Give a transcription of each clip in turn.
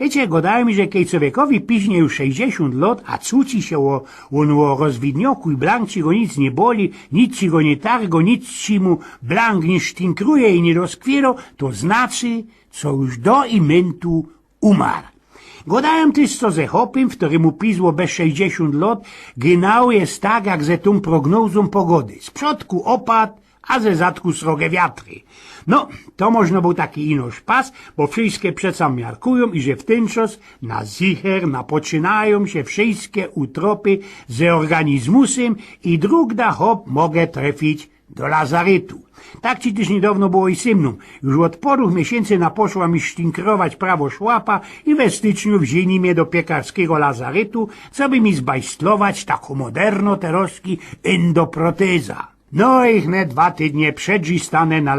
Wiecie, gadają mi, że kiedy człowiekowi piźnie już 60 lat, a cuci się o rozwidnioku i blank ci go nic nie boli, nic ci go nie targo, nic ci mu blank nie sztinkruje i nie rozkwiro, to znaczy, co już do imentu umarł. Gadają też co ze chopim, w któremu pisło bez 60 lat, genau jest tak, jak ze tą prognozą pogody. Z przodku opad, a ze zadku srogie wiatry. No, to można był taki inoż pas, bo wszystkie przeca miarkują i że w ten czas na zicher napoczynają się wszystkie utropy ze organizmusem i drug da hop mogę trafić do lazaretu. Tak ci też niedawno było i ze mną. Już od porów miesięcy naposzła mi sztinkrować prawo szłapa i we styczniu wzięli mnie do piekarskiego lazaretu, co by mi zbajstlować taką moderno teroski endoproteza. No i ne 2 tydnie przedzi stanę na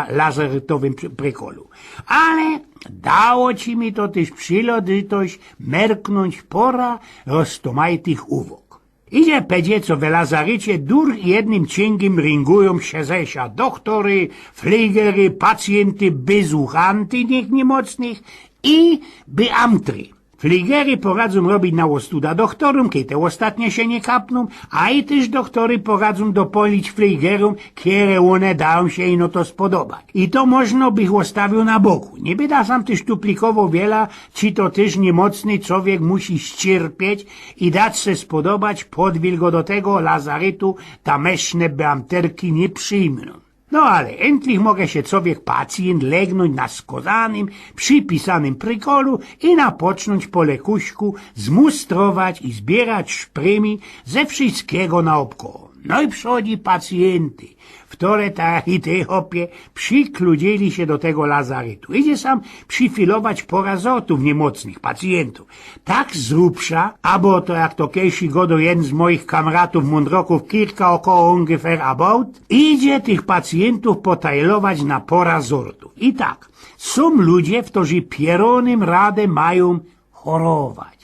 lazaretowym prykolu. Ale dało ci mi to też przylodytość merknąć pora roztomajtych uwok. Idzie pedzie, co w lazarecie dur jednym cięgiem ringują się zesia doktory, flegery, pacjenty, bezuchanty niemocnych i beamtry. Fligery poradzą robić na ostuda doktorom, kiedy te ostatnie się nie kapną, a i też doktory poradzą dopolić fligerom, kiedy one dają się ino to spodobać. I to można by ich ostawił na boku. Nie byda sam też tuplikowo wiela, czy to też niemocny człowiek musi ścierpieć i dać się spodobać, podwil go do tego lazaretu, tameszne beamterki nie przyjmą. No ale endlich mogę się człowiek pacjent legnąć na skozanym, przypisanym prykolu i napocząć po lekuśku zmustrować i zbierać szprymi ze wszystkiego naokoło. No i przychodzi pacjenty, które tak i te hopie przykludzili się do tego lazaretu. Idzie sam przyfilować porazotów niemocnych pacjentów. Tak z grubsza, abo to jak to kiedyś godo jeden z moich kamratów mądroków kilka około ungefähr about, idzie tych pacjentów potajlować na porazortów. I tak, są ludzie, którzy pieronym radę mają chorować.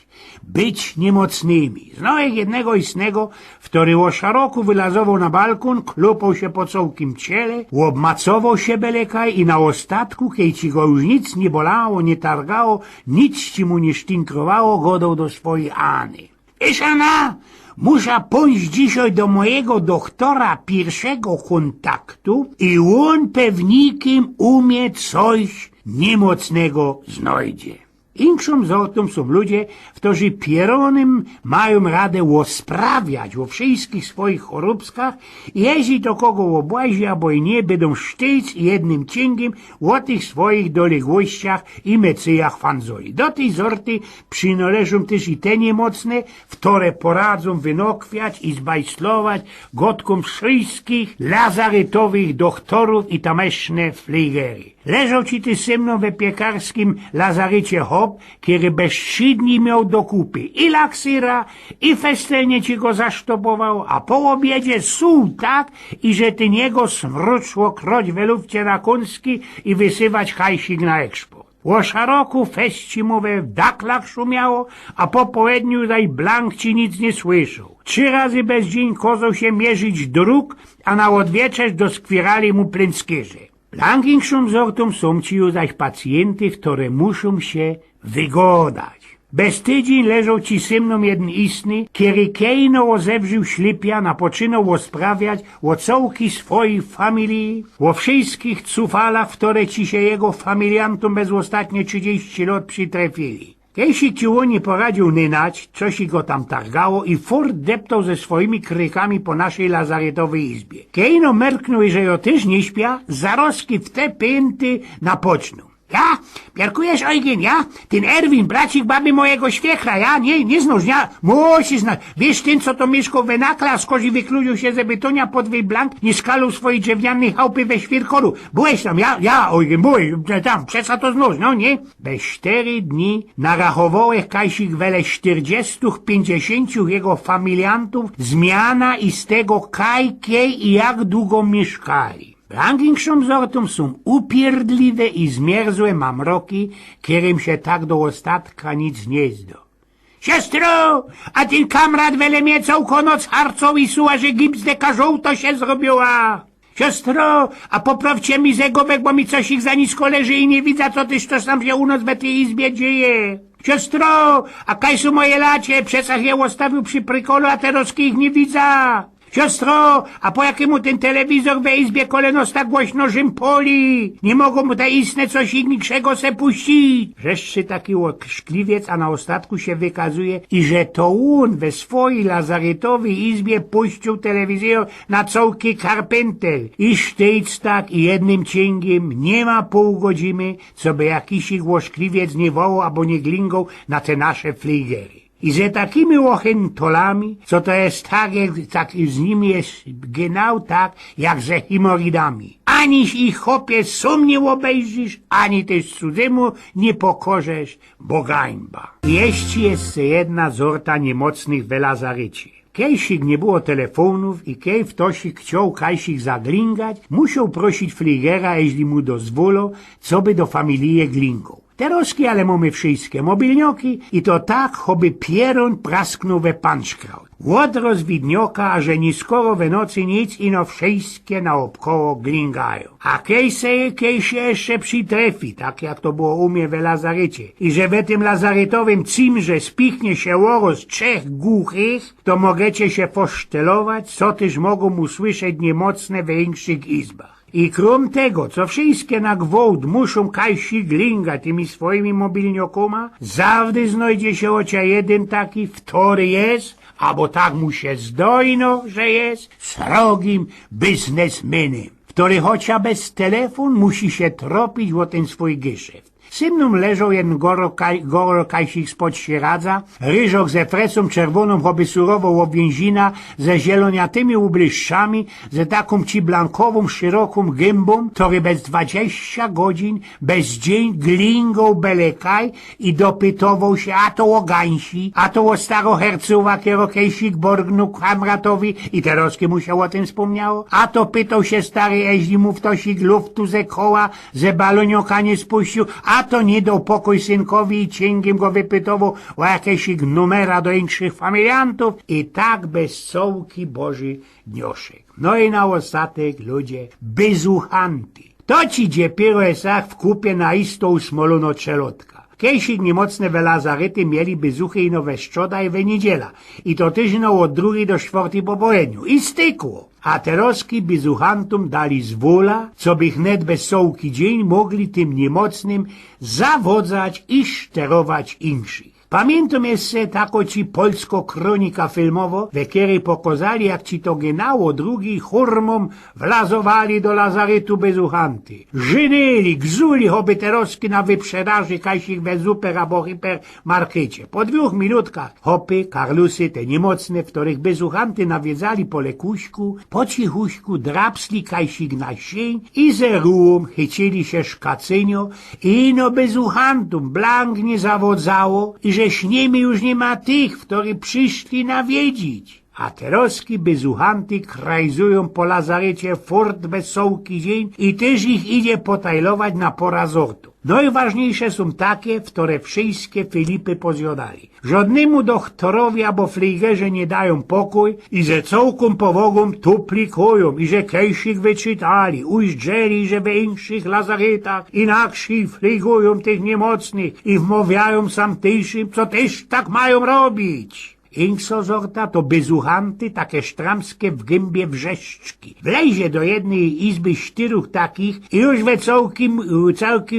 Być niemocnymi. Znałem jednego istnego, który o szeroku wylazował na balkon, klupał się po całkiem ciele, obmacował się belekaj i na ostatku, kiedy ci go już nic nie bolało, nie targało, nic ci mu nie sztinkrowało, godał do swojej Any. Wiesz, Ana, muszę pójść dzisiaj do mojego doktora pierwszego kontaktu i on pewnikiem umie coś niemocnego znajdzie. Inkszą zortą są ludzie, którzy pieronym mają radę osprawiać o wszystkich swoich choróbskach i jeśli to kogo obłazi albo i nie, będą sztyć jednym cięgiem o tych swoich doległościach i mecyjach fanzoi. Do tej zorty przynależą też i te niemocne, które poradzą wynokwiać i zbajslować godkom wszystkich lazaretowych doktorów i tameszne fligery. Leżał ci ty ze mną we piekarskim lazarecie hop, kiedy bez 3 dni miał do kupy i laksyra, i festelnie ci go zasztopował, a po obiedzie suł tak, i że ty niego smruczło kroć welówcie na kunski i wysywać hajsik na eksport. O szaroku feści mu we daklach szumiało, a po południu daj blank ci nic nie słyszał. 3 razy bez dzień kozał się mierzyć dróg, a na odwieczerz doskwierali mu plęckierze. Blankińszą zortą są ci już zaś pacjenty, które muszą się wygodać. Bez tydzień leżał ci ze mną jeden istny, kiedy kejno ozewrzył ślipia, napoczynał osprawiać o całki swojej familii, o wszystkich cufalach, które ci się jego familiantom bez ostatnie 30 lat przytrafili. Jeśli ci on nie poradził nynać, coś go tam targało i furt deptał ze swoimi krykami po naszej lazaretowej izbie. Kejno merknął, że jo też nie śpia, zaroski w te pięty napoczną. Ja? Miarkujesz, Eugen, ja? Ten Erwin, bracik baby mojego świekra, ja? Nie znasz, ja? Musisz znać. Wiesz, ten, co to mieszkał w Enakle, a skozi wykludził się ze Bytonia pod blank, nie skalał swojej drewnianej chałupy we Świerkoru. Byłeś tam, ja, Eugen, byłeś tam, przesa to znasz, no nie? Bez 4 dni narachowałeś kajsik wele 40-50 jego familiantów, zmiana i z tego kajkiej i jak długo mieszkali. Blankińszą zortą są upierdliwe i zmierzłe mamroki, którym się tak do ostatka nic nie zdo. Siostro, a ten kamrat wele mnie całką noc harcą i suła, że gips deka żółto się zrobiła. Siostro, a poprawcie mi zegowek, bo mi coś ich za nisko leży i nie widzę, co tyś to sam się u nas w tej izbie dzieje. Siostro, a kaj są moje lacie, przecież je ostawił przy prykolu, a teraz ich nie widzę. Siostro, a po jakiemu ten telewizor we izbie kolenos tak głośno poli? Nie mogą mu te istne coś inniejszego se puścić. Wreszcie taki szkliwiec, a na ostatku się wykazuje, i że to on we swojej lazaretowej izbie puścił telewizor na całki Carpenter. I sztyc tak i jednym cięgiem nie ma pół godziny, co by jakiś ich łoszkliwiec nie wołał albo nie glingał na te nasze fligery. I że takimi ochentolami, co to jest tak z nimi jest genau tak, jak ze himoridami. Aniś ich chopie sum nie obejrzysz, ani też cudzemu nie pokorzesz, bo gańba. Jest jeszcze jedna zorta niemocnych w lazarycie. Kiejsik nie było telefonów i kiej wtosik chciał kajsik zaglingać, musiał prosić fligera, jeśli mu dozwolą, co by do familii glingał. Teroski ale mamy wszystkie mobilnioki i to tak, choby pierun prasknął we panczkraut. Łod rozwidnioka, a że niskoro we nocy nic ino wszystkie naokoło glingają. A kiej się jeszcze przytrefi, tak jak to było u mnie w lazarycie. I że w tym lazaretowym cimrze spichnie się łoros 3 głuchych, to mogecie się posztelować, co też mogą usłyszeć niemocne w większych izbach. I krom tego, co wszystkie na gwałt muszą kajsi glingać tymi swoimi mobilniokoma, zawdy znajdzie się ocia jeden taki, który jest, albo tak mu się zdojno, że jest, srogim biznesmenem, który chociaż bez telefon musi się tropić o ten swój geszeft. Symnum leżał jeden goro kajsik spod sieradza, ryżok ze fresą czerwoną, choby surową obwięzina, ze zieloniatymi ubryszczami, ze taką ciblankową, szeroką gębą, który bez 20 godzin, bez dzień glingał belekaj i dopytował się a to o gańsi, a to o starohercowa, kiero kejsik borgnął kamratowi i teraz mu się o tym wspomniało, a to pytał się stary, jeśli mu wtosik luftu ze koła, ze balonioka nie spuścił, a to nie dał pokój synkowi i cięgiem go wypytował o jakieś numera do innych familiantów i tak bez cołki Boży dnioszek. No i na ostatek ludzie bezuchanty. To ci dopiero jest w kupie na istą smolono czelotka. Kiejsik niemocne we lazarety mieli bezuchy ino we szczoda i we niedziela. I to tyżno od 2 do 4 po południu. I stykło. A teroski bezuchantom dali zwola, co by net bez sołki dzień mogli tym niemocnym zawodzać i sterować inszych. Pamiętam jeszcze tako ci polsko-kronika filmowo, we której pokazali, jak ci to genało drugi hurmom wlazowali do lazaretu bezuchanty. Żynyli, gzuli choby teroski na wyprzedaży kajsich we super albo hipermarkecie. Po 2 minutkach hopy, karlusy, te niemocne, w których bezuchanty nawiedzali po lekuśku, po cichuśku drapsli kajsik na sień i zerułom chycili się szkacynio i no bezuchantum blank nie zawodzało i że śniemy już nie ma tych, którzy przyszli nawiedzić. A teroski bezuchanty krajzują po lazarecie fort bez sołki dzień i też ich idzie potajlować na pora zortu. Najważniejsze są takie, w które wszystkie Filipy pozjadali. Żadnemu doktorowi albo fligerze nie dają pokój i że całkiem powogą tuplikują i że kejsik wyczytali, ujrzeli, że w inszych lazaretach inaksi fligują tych niemocnych i wmawiają samtejszym, co też tak mają robić. Inkso zorta to bezuchanty, takie sztramskie w gębie wrzeszczki. Wlezie do jednej izby 4 takich i już we całkim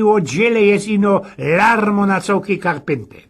oddziele jest ino larmo na całki Carpenter.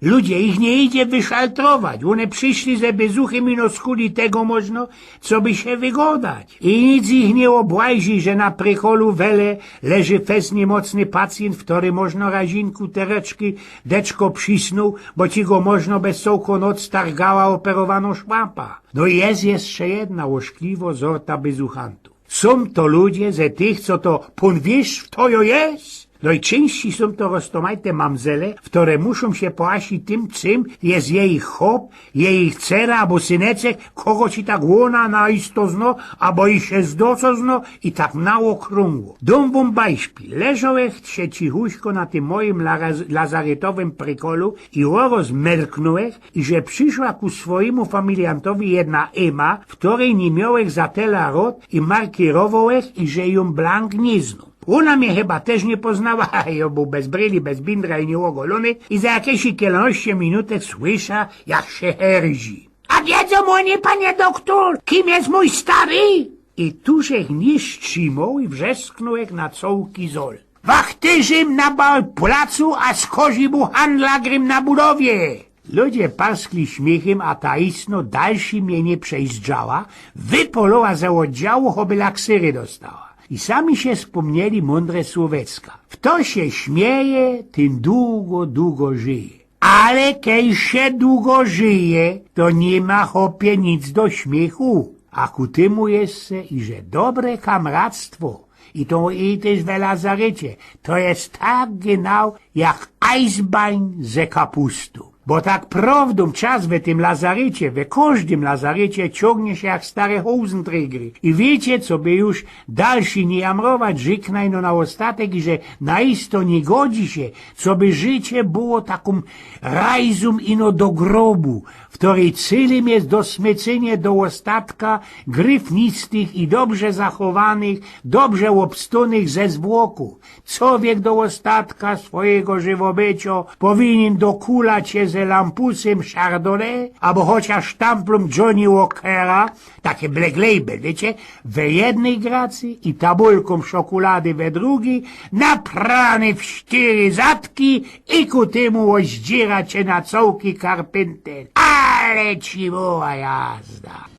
Ludzie ich nie idzie wyszaltrować. One przyszli ze bezuchem ino skuli tego można, co by się wygodać. I nic ich nie obłajzi, że na prycholu wele leży fest niemocny pacjent, w który można razinku tereczki deczko przysnął, bo ci go można bez sołko noc targała operowano szłapa. No i jest jeszcze jedna łożkliwo zorta bezuchantów. Są to ludzie ze tych, co to, pon wiesz, w to jo jest? Najczęściej są to roztomajte mamzele, które muszą się poasić tym, czym jest jej chłop, jej dcera albo syneczek, kogo ci tak łona na istozno, albo i się zdocozno i tak na okrągło. Dom bombajśpi, leżałech się cichuśko na tym moim lazaretowym prykolu i rozmerknąłech, i że przyszła ku swojemu familiantowi jedna Ema, w której nie miałech za tela rot i markierowałech, i że ją blank nie znał. Ona mnie chyba też nie poznała, a ja był bez bryli, bez bindra i nieogolony, i za jakieś kilkanaście minutek słysza, jak się herzi. A wiedzą oni, panie doktor, kim jest mój stary? I tużech nie strzymał i wrzesknąłech na cołki zol. Wachtyżym na placu, a skozi mu handlagrym na budowie. Ludzie parskli śmiechem, a ta istno dalszy mnie nie przejeżdżała, wypoloła za oddziału, choby laksyry dostała. I sami się wspomnieli mądre słowecka. Kto się śmieje, ten długo żyje. Ale kiedy się długo żyje, to nie ma chopie nic do śmiechu. A ku temu jest se, i że dobre kamractwo, i to i też w lazarecie, to jest tak genau jak Eisbein ze kapustu. Bo tak prawdą czas w tym lazarecie, we każdym lazarecie ciągnie się jak stare hosenträgery. I wiecie, co by już dalszy nie jamrować, żyknaj no na ostatek, i że naisto nie godzi się, co by życie było taką rajzum ino do grobu, w której celem jest dosmycenie do ostatka gryfnistych i dobrze zachowanych, dobrze obstunych ze zwłoku. Człowiek do ostatka swojego żywobycia powinien dokulać się ze lampusem Chardonnay, albo chociaż sztamplem Johnny Walkera, takie Black Label, wiecie, we jednej gracji i tabulką czekolady we drugiej, naprany w 4 zatki i ku temu oździerać się na cołki karpenter. Ale ci była jazda.